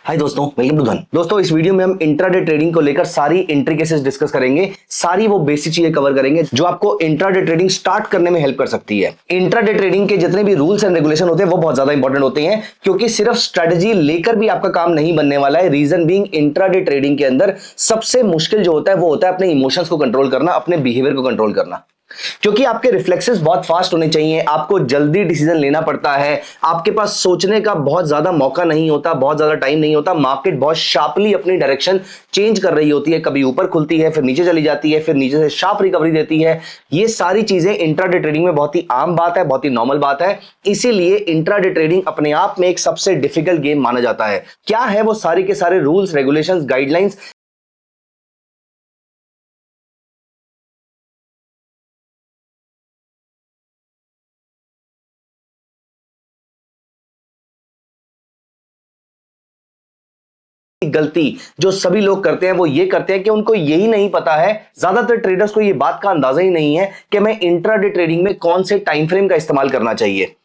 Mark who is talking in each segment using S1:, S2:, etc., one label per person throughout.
S1: हाय दोस्तों, welcome to धन। दोस्तों, इस वीडियो में हम इंट्राडे ट्रेडिंग को लेकर सारी एंट्री केसेस डिस्कस करेंगे। सारी वो बेसिक चीजें कवर करेंगे जो आपको इंट्राडे ट्रेडिंग स्टार्ट करने में हेल्प कर सकती है। इंट्राडे ट्रेडिंग के जितने भी रूल्स एंड रेगुलेशन होते हैं वो बहुत ज्यादा इंपॉर्टेंट होते हैं, क्योंकि सिर्फ स्ट्रेटजी लेकर भी आपका काम नहीं बनने वाला है। रीजन बीइंग, इंट्राडे ट्रेडिंग के अंदर सबसे मुश्किल जो होता है वो होता है अपने इमोशंस को कंट्रोल करना, अपने बिहेवियर को कंट्रोल करना। क्योंकि आपके रिफ्लेक्सेस बहुत फास्ट होने चाहिए, आपको जल्दी डिसीजन लेना पड़ता है, आपके पास सोचने का बहुत ज्यादा मौका नहीं होता, बहुत ज्यादा टाइम नहीं होता। मार्केट बहुत शार्पली अपनी डायरेक्शन चेंज कर रही होती है, कभी ऊपर खुलती है, फिर नीचे चली जाती है, फिर नीचे से शार्प रिकवरी देती है। ये सारी चीजें इंट्राडे ट्रेडिंग में बहुत ही आम बात है, बहुत ही नॉर्मल बात है। इसीलिए इंट्राडे ट्रेडिंग अपने आप में एक सबसे डिफिकल्ट गेम माना जाता है। क्या है वो सारे के सारे रूल्स, रेगुलेशंस, गाइडलाइंस, गलती जो सभी लोग करते हैं वो ये करते हैं कि उनको यही नहीं पता है, ज्यादातर ट्रेडर्स को ये बात का अंदाजा ही नहीं है कि मैं इंट्राडे ट्रेडिंग में कौन से टाइम फ्रेम का इस्तेमाल करना चाहिए।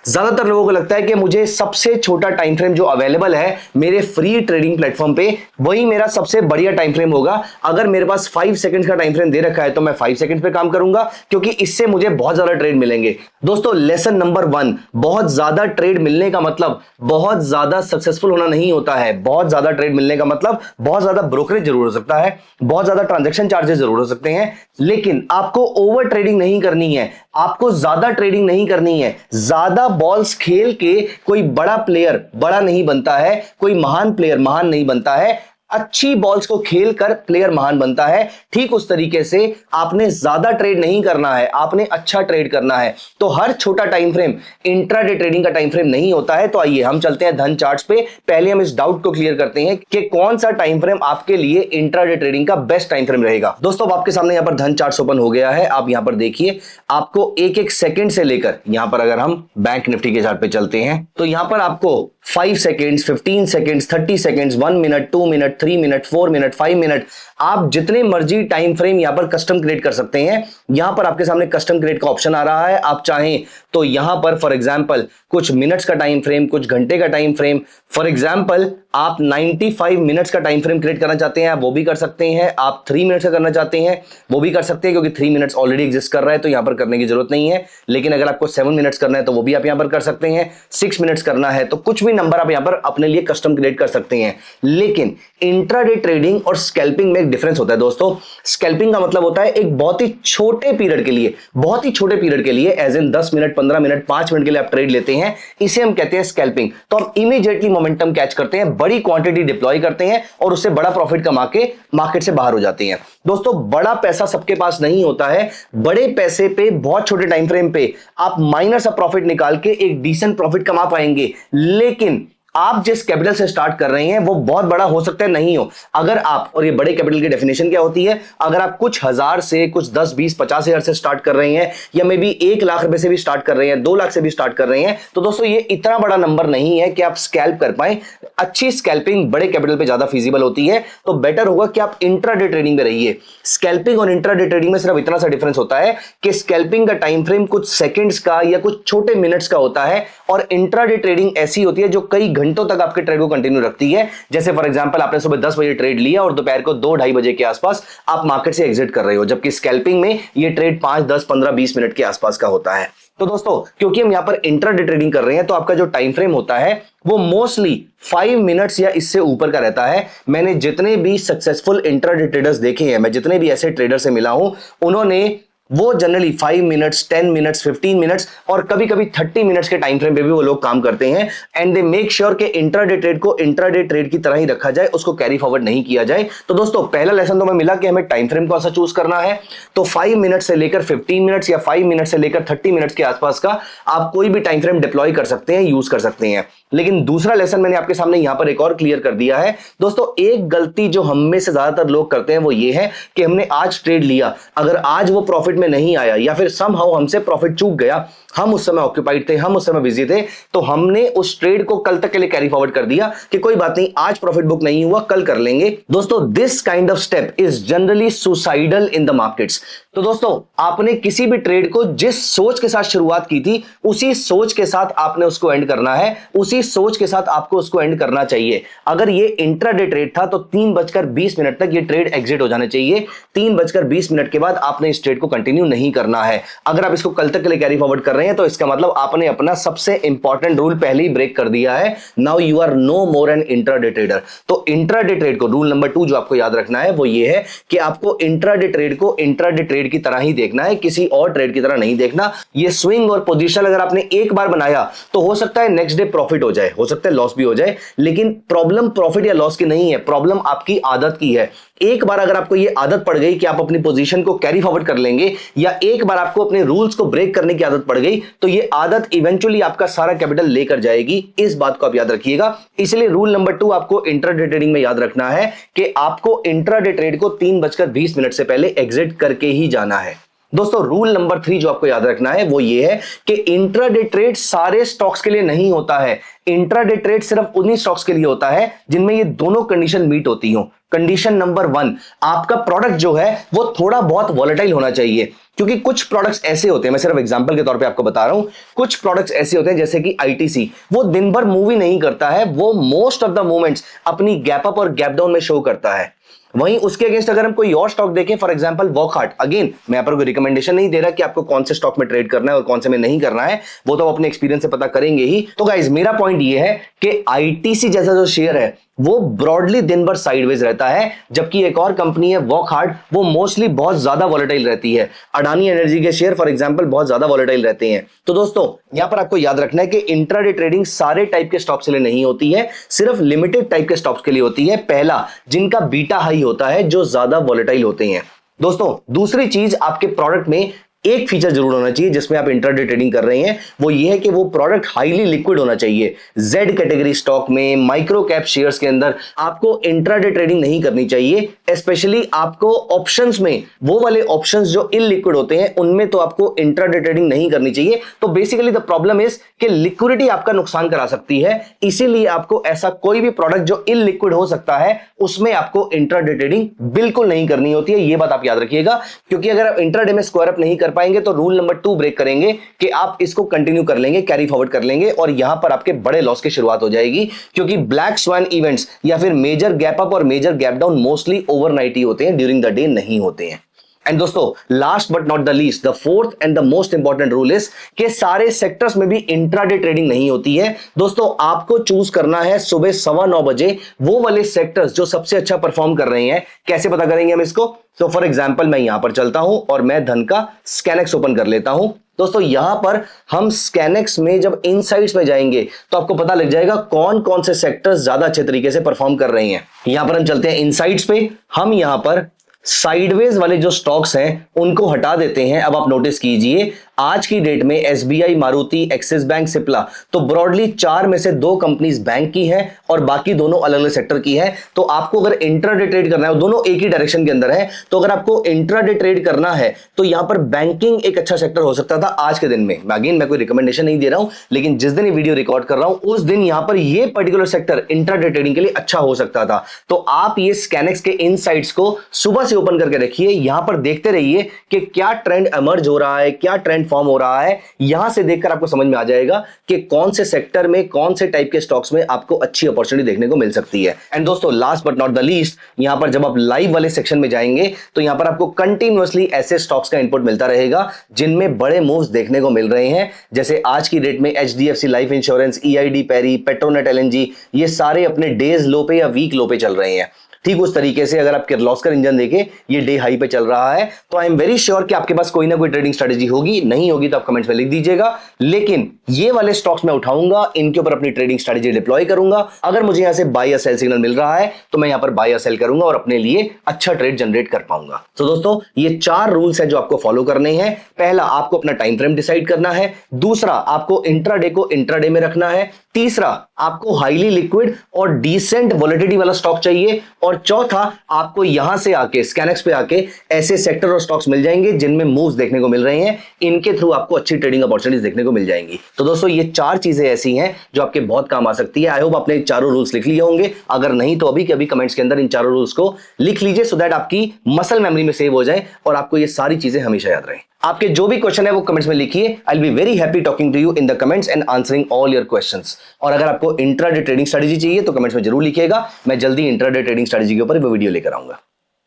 S1: ज्यादातर लोगों को लगता है कि मुझे सबसे छोटा टाइम फ्रेम जो अवेलेबल है मेरे फ्री ट्रेडिंग प्लेटफॉर्म पे, वही मेरा सबसे बढ़िया टाइम फ्रेम होगा। अगर मेरे पास 5 सेकंड्स का टाइम फ्रेम दे रखा है तो मैं 5 सेकंड्स पे काम करूंगा, क्योंकि इससे मुझे बहुत ज्यादा ट्रेड मिलेंगे। दोस्तों, लेसन नंबर 1, बहुत ज्यादा ट्रेड मिलने का मतलब बहुत ज्यादा सक्सेसफुल होना नहीं होता है। बहुत ज्यादा ट्रेड मिलने का मतलब बहुत ज्यादा ब्रोकरेज जरूर हो सकता है, बहुत ज्यादा ट्रांजैक्शन चार्जेस जरूर हो सकते हैं, लेकिन आपको ओवर ट्रेडिंग नहीं करनी है, आपको ज्यादा ट्रेडिंग नहीं करनी है। ज्यादा बॉल्स खेल के कोई बड़ा प्लेयर बड़ा नहीं बनता है, कोई महान प्लेयर महान नहीं बनता है। अच्छी बॉल्स को खेलकर प्लेयर महान बनता है। ठीक उस तरीके से आपने ज्यादा ट्रेड नहीं करना है, आपने अच्छा ट्रेड करना है। तो हर छोटा टाइम फ्रेम इंट्राडे ट्रेडिंग का टाइम फ्रेम नहीं होता है। तो आइए हम चलते हैं धन चार्ट्स पे। पहले हम इस डाउट को क्लियर करते हैं कि कौन सा टाइम फ्रेम आपके लिए इंट्राडे ट्रेडिंग का बेस्ट टाइम फ्रेम रहेगा। दोस्तों, आपके सामने यहां पर धन चार्ट्स ओपन हो गया है। आप यहां पर देखिए, आपको एक एक सेकंड से लेकर यहां पर अगर हम बैंक निफ्टी के चार्ट पे चलते हैं तो यहां पर आपको 5 seconds, 15 seconds, 30 seconds, 1 minute, 2 minute, 3 minute, 4 minute, 5 minute, आप जितने मर्जी टाइम फ्रेम यहां पर कस्टम क्रिएट कर सकते हैं। यहां पर आपके सामने कस्टम क्रिएट का ऑप्शन आ रहा है। आप चाहें तो यहां पर फॉर एग्जांपल कुछ मिनट्स का टाइम फ्रेम, कुछ घंटे का टाइम फ्रेम, फॉर एग्जांपल आप 95 मिनट्स का टाइम फ्रेम क्रिएट करना चाहते हैं, वो भी कर सकते हैं। आप 3 मिनट्स का करना चाहते हैं, वो भी कर सकते हैं, क्योंकि 3 मिनट्स ऑलरेडी एग्जिस्ट कर रहा है तो यहां पर करने की जरूरत नहीं है। लेकिन अगर आपको 7 मिनट्स करना है तो वो भी आप यहां पर कर सकते हैं। 6 मिनट्स करना है तो कुछ भी नंबर आप यहां पर अपने लिए कस्टम क्रिएट कर सकते हैं। लेकिन इंट्राडे ट्रेडिंग और स्कैल्पिंग में एक डिफरेंस होता है दोस्तों। स्कैल्पिंग का मतलब होता है एक बहुत ही छोटे पीरियड के लिए, बहुत ही छोटे पीरियड के लिए, as in 10 minute, 15 minute, 5 minute के लिए आप ट्रेड लेते हैं, इसे हम कहते हैं स्कैल्पिंग। तो हम इमीडिएटली मोमेंटम कैच करते हैं, बड़ी क्वांटिटी डिप्लॉय करते हैं और उससे बड़ा प्रॉफिट कमा के मार्केट से बाहर हो जाते हैं। दोस्तों, बड़ा पैसा सबके पास नहीं होता है। बड़े पैसे पे बहुत छोटे टाइम फ्रेम पे आप माइनर सा प्रॉफिट निकाल के एक डिसेंट प्रॉफिट कमा पाएंगे। लेकिन आप जिस कैपिटल से स्टार्ट कर रहे हैं वो बहुत बड़ा हो सकता है नहीं हो। अगर आप, और ये बड़े कैपिटल की डेफिनेशन क्या होती है, अगर आप कुछ हजार से, कुछ 10, 20, 50 हजार से स्टार्ट कर रहे हैं, या मे बी 1 लाख रुपए से भी स्टार्ट कर रहे हैं, 2 लाख से भी स्टार्ट कर रहे हैं, तो दोस्तों ये इतना बड़ा नंबर नहीं है कि आप स्कैल्प कर पाए। अच्छी स्कैल्पिंग बड़े कैपिटल पे ज्यादा फीजिबल होती है। तो बेटर होगा कि आप इंट्राडे ट्रेडिंग में रहिए। स्कैल्पिंग और इंट्राडे ट्रेडिंग में सिर्फ इतना सा डिफरेंस होता है कि स्कैल्पिंग का टाइम फ्रेम कुछ सेकंड्स का या कुछ छोटे मिनट्स का होता है, और इंट्राडे ट्रेडिंग ऐसी होती है जो कई घंटों तक आपके ट्रेड को कंटिन्यू रखती है। जैसे फॉर एग्जांपल आपने सुबह 10 बजे ट्रेड लिया और दोपहर को 2, 2:30 बजे के आसपास आप मार्केट से एग्जिट कर रहे हो, जबकि स्कैल्पिंग में ये ट्रेड 5, 10, 15, 20 मिनट के आसपास का होता है। तो दोस्तों, क्योंकि हम यहां पर इंट्राडे ट्रेडिंग कर रहे हैं तो आपका जो टाइम फ्रेम होता है वो मोस्टली 5 मिनट्स या इससे ऊपर का रहता है। मैंने जितने भी सक्सेसफुल इंट्राडे ट्रेडर्स देखे हैं, मैं जितने भी ऐसे ट्रेडर से मिला हूं, उन्होंने वो जनरली 5 मिनट्स, 10 मिनट्स, 15 मिनट्स और कभी कभी 30 मिनट्स के टाइम फ्रेम पे भी वो लोग काम करते हैं। एंड दे मेक श्योर कि इंट्राडे ट्रेड को इंट्राडे ट्रेड की तरह ही रखा जाए, उसको कैरी फॉरवर्ड नहीं किया जाए। तो दोस्तों, पहला लेसन तो हमें मिला कि हमें टाइम फ्रेम कौन सा चूज करना है। तो 5 मिनट से लेकर 15 मिनट्स या 5 मिनट से लेकर 30 मिनट्स के आसपास का आप कोई भी टाइम फ्रेम डिप्लॉय कर सकते हैं, यूज कर सकते हैं। लेकिन दूसरा लेसन मैंने आपके सामने यहां पर एक और क्लियर कर दिया है। दोस्तों, एक गलती जो हम में से ज्यादातर लोग करते हैं वो ये है कि हमने आज ट्रेड लिया, अगर आज वो प्रॉफिट में नहीं आया या फिर समहाउ हमसे प्रॉफिट चूक गया, हम उस समय ऑक्यूपाइड थे, हम उस समय बिजी थे, तो हमने उस ट्रेड को कल तक के लिए कैरी फॉरवर्ड कर दिया कि कोई बात नहीं, आज प्रॉफिट बुक नहीं हुआ, कल कर लेंगे। दोस्तों this kind of step is generally suicidal in the markets. तो दोस्तों आपने किसी भी ट्रेड को जिस सोच के साथ शुरुआत की थी उसी सोच के साथ आपने उसको एंड करना है, उसी सोच के साथ आपको उसको एंड करना चाहिए। अगर ये इंट्राडे ट्रेड था तो 3:20 तक ये ट्रेड एग्जिट हो जाना चाहिए। 3:20 के बाद आपने इस ट्रेड को कंटिन्यू नहीं करना है। अगर आप इसको कल तक के लिए कैरी फॉरवर्ड कर रहे हैं तो इसका मतलब आपने अपना सबसे इंपॉर्टेंट रूल पहले ही ब्रेक कर दिया है। Now you are no more an intraday trader. तो इंट्राडे ट्रेड को रूल नंबर 2 जो आपको याद रखना है वो ये है कि आपको इंट्राडे ट्रेड को इंट्राडे ट्रेड की तरह ही देखना है, किसी और ट्रेड की तरह नहीं देखना। ये स्विंग और पोजीशन अगर आपने एक बार बनाया तो हो सकता है नेक्स्ट डे प्रॉफिट हो जाए, हो सकता है लॉस भी हो जाए, लेकिन प्रॉब्लम प्रॉफिट या लॉस की नहीं है, प्रॉब्लम आपकी आदत की है। एक बार अगर आपको ये आदत पड़ गई कि आप अपनी पोजीशन को कैरी फॉरवर्ड कर लेंगे, या एक बार आपको अपने रूल्स को ब्रेक करने की आदत पड़ गई, तो ये आदत इवेंचुअली आपका सारा कैपिटल लेकर जाएगी। इस बात को आप याद रखिएगा। इसलिए रूल नंबर 2 आपको इंट्राडे ट्रेडिंग में याद रखना है कि आपको इंट्राडे ट्रेड को 3:20 से पहले एग्जिट करके ही जाना है। दोस्तों रूल नंबर 3 जो आपको याद रखना है वो ये है कि इंट्राडे ट्रेड सारे स्टॉक्स के लिए नहीं होता है। इंट्राडे ट्रेड सिर्फ उन्हीं स्टॉक्स के लिए होता है जिनमें ये दोनों कंडीशन मीट होती हो। कंडीशन नंबर 1, आपका प्रोडक्ट जो है वो थोड़ा बहुत वॉलेटाइल होना चाहिए, क्योंकि कुछ प्रोडक्ट्स ऐसे होते हैं, मैं सिर्फ एग्जांपल के तौर पे आपको बता रहा हूं, कुछ प्रोडक्ट्स ऐसे होते हैं जैसे कि आईटीसी, वो दिन भर मूवी नहीं करता है, वो मोस्ट ऑफ द मोमेंट्स अपनी गैप अप और गैप डाउन में शो करता है। वहीं उसके अगेंस्ट अगर हम कोई और स्टॉक देखें, फॉर एग्जांपल वॉकहार्ट, अगेन मैं यहाँ पर कोई रिकमेंडेशन नहीं दे रहा कि आपको कौन से स्टॉक में ट्रेड करना है और कौन से में नहीं करना है, वो तो अपने एक्सपीरियंस से पता करेंगे ही। तो गाइज मेरा पॉइंट ये है कि आईटीसी जैसा जो शेयर है वो ब्रॉडली दिन भर साइडवेज रहता है, जबकि एक और कंपनी है वॉकहार्ट, वो मोस्टली बहुत ज्यादा वॉलेटाइल रहती है। अडानी एनर्जी के शेयर फॉर एग्जांपल बहुत ज्यादा वॉलेटाइल रहते हैं। तो दोस्तों यहां पर आपको याद रखना है कि इंट्राडे ट्रेडिंग सारे टाइप के स्टॉक्स के लिए नहीं होती है, सिर्फ लिमिटेड टाइप के स्टॉक्स के लिए होती है। पहला, जिनका बीटा हाई होता है, जो ज्यादा वॉलेटाइल होते हैं। दोस्तों दूसरी चीज, आपके प्रोडक्ट में एक फीचर जरूर होना चाहिए जिसमें आप इंट्राडे ट्रेडिंग कर रहे हैं, वो ये है कि वो प्रोडक्ट हाईली लिक्विड होना चाहिए। जेड कैटेगरी स्टॉक में, माइक्रो कैप शेयर्स के अंदर आपको इंट्राडे ट्रेडिंग नहीं करनी चाहिए। स्पेशली आपको ऑप्शंस में, वो वाले ऑप्शंस जो इलिक्विड होते हैं उनमें तो आपको इंट्राडे ट्रेडिंग नहीं करनी चाहिए। तो बेसिकली द प्रॉब्लम इज कि लिक्विडिटी आपका नुकसान करा सकती है, इसीलिए आपको ऐसा कोई भी प्रोडक्ट जो इलिक्विड हो सकता है उसमें आपको इंट्राडे ट्रेडिंग बिल्कुल नहीं करनी होती है। ये बात आप याद रखिएगा, क्योंकि अगर आप इंट्राडे में स्क्वायर अप नहीं कर पाएंगे तो रूल नंबर 2 ब्रेक करेंगे कि आप इसको कंटिन्यू कर लेंगे, कैरी फॉरवर्ड कर लेंगे, और यहां पर आपके बड़े लॉस की शुरुआत हो जाएगी। क्योंकि ब्लैक स्वान इवेंट्स या फिर मेजर गैप अप और major gap down mostly overnight ही होते हैं, ड्यूरिंग द डे नहीं होते हैं। एंड दोस्तों last but not the least, the fourth and the most important rule is कि सारे सेक्टर्स में भी इंट्राडे ट्रेडिंग नहीं होती है। दोस्तों आपको चूज करना है सुबह 9:15 बजे वो वाले सेक्टर्स जो सबसे अच्छा परफॉर्म कर रहे हैं। कैसे पता करेंगे हम इसको? तो फॉर एग्जांपल मैं यहां पर चलता हूं और मैं धन का स्कैनेक्स ओपन कर लेता हूं। दोस्तों यहां पर हम स्कैनेक्स में जब इनसाइट्स में जाएंगे तो आपको पता लग जाएगा कौन कौन से सेक्टर्स ज्यादा अच्छे तरीके से परफॉर्म कर रहे हैं। यहां पर हम चलते हैं इनसाइट्स पे, हम यहां पर साइडवेज वाले जो स्टॉक्स हैं उनको हटा देते हैं। अब आप नोटिस कीजिए आज की डेट में SBI, Maruti, axis bank, Cipla, तो ब्रॉडली 4 में से 2 कंपनीज बैंक की हैं और बाकी दोनों अलग अलग सेक्टर की हैं। तो आपको अगर इंट्राडे ट्रेड करना है, दोनों एक ही डायरेक्शन के अंदर है, तो अगर आपको इंट्राडे ट्रेड करना है तो यहां पर बैंकिंग एक अच्छा सेक्टर हो सकता था आज के दिन में। मैं कोई रिकमेंडेशन नहीं दे रहा हूं, लेकिन जिस दिन ये वीडियो रिकॉर्ड कर रहा हूं उस दिन यहां पर ये पर्टिकुलर सेक्टर इंट्राडे ट्रेडिंग के लिए अच्छा हो सकता था। तो आप ये स्कैनेक्स के इनसाइट्स को सुबह से ओपन करके रखिए, यहां पर देखते रहिए कि क्या ट्रेंड इमर्ज हो रहा है, क्या ट्रेंड फॉर्म हो रहा है। यहां से देखकर आपको समझ में आ जाएगा कि कौन से सेक्टर में, कौन से टाइप के स्टॉक्स में आपको अच्छी अपॉर्चुनिटी देखने को मिल सकती है। एंड दोस्तों last but not the least, यहां पर जब आप लाइव वाले सेक्शन में जाएंगे तो यहां पर आपको कंटिन्यूअसली ऐसे स्टॉक्स का इनपुट मिलता रहेगा जिनमें बड़े मूव्स देखने को मिल रहे हैं। जैसे आज की डेट में एचडीएफसी लाइफ इंश्योरेंस, ईआईडी पैरी, पेट्रोनेट एलएनजी, ये सारे अपने डेज लो पे या वीक लो पे चल रहे हैं। ठीक उस तरीके से अगर आप किर्लोस्कर इंजन देखें, ये डे हाई पे चल रहा है। तो आई एम वेरी श्योर कि आपके पास कोई ना कोई ट्रेडिंग स्ट्रेटेजी होगी, नहीं होगी तो आप कमेंट्स में लिख दीजिएगा। लेकिन ये वाले स्टॉक्स मैं उठाऊंगा, इनके ऊपर अपनी ट्रेडिंग स्ट्रेटेजी डिप्लॉय करूंगा। अगर मुझे यहां से बाय या सेल सिग्नल मिल रहा है तो मैं यहां पर बाय या सेल करूंगा और अपने लिए अच्छा ट्रेड जनरेट कर पाऊंगा। तो दोस्तों ये 4 रूल्स हैं जो आपको फॉलो करने हैं। पहला, आपको अपना टाइम फ्रेम डिसाइड करना है। दूसरा, आपको इंट्राडे को इंट्राडे में रखना है। तीसरा, आपको हाईली लिक्विड और डिसेंट वॉलेटिलिटी वाला स्टॉक चाहिए। और और चौथा, आपको यहां से आके स्कैनएक्स पे आके ऐसे सेक्टर और स्टॉक्स मिल जाएंगे जिनमें मूव्स देखने को मिल रहे हैं, इनके थ्रू आपको अच्छी ट्रेडिंग अपॉर्चुनिटीज देखने को मिल जाएंगी। तो दोस्तों ये 4 चीजें ऐसी हैं जो आपके बहुत काम आ सकती है। आई होप आपने चारों रूल्स लिख लिए होंगे, अगर नहीं तो अभी के अभी कमेंट्स के अंदर इन चारों रूल्स को लिख लीजिए सो दैट आपकी मसल मेमोरी में सेव हो जाए और आपको ये सारी चीजें हमेशा याद रहें। आपके जो भी क्वेश्चन है वो कमेंट्स में लिखिए, I will be very happy talking to you in the comments and answering all your questions. और अगर आपको इंट्राडे ट्रेडिंग स्ट्रेटजी चाहिए तो कमेंट्स में जरूर लिखिएगा, मैं जल्दी इंट्राडे ट्रेडिंग स्ट्रेटजी के ऊपर वो वीडियो लेकर आऊंगा।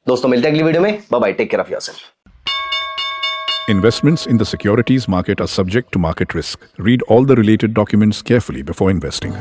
S1: दोस्तों मिलते हैं अगली वीडियो में, bye bye, take care of yourself.
S2: Investments in the securities market are subject to market risk. Read all the related documents carefully before investing.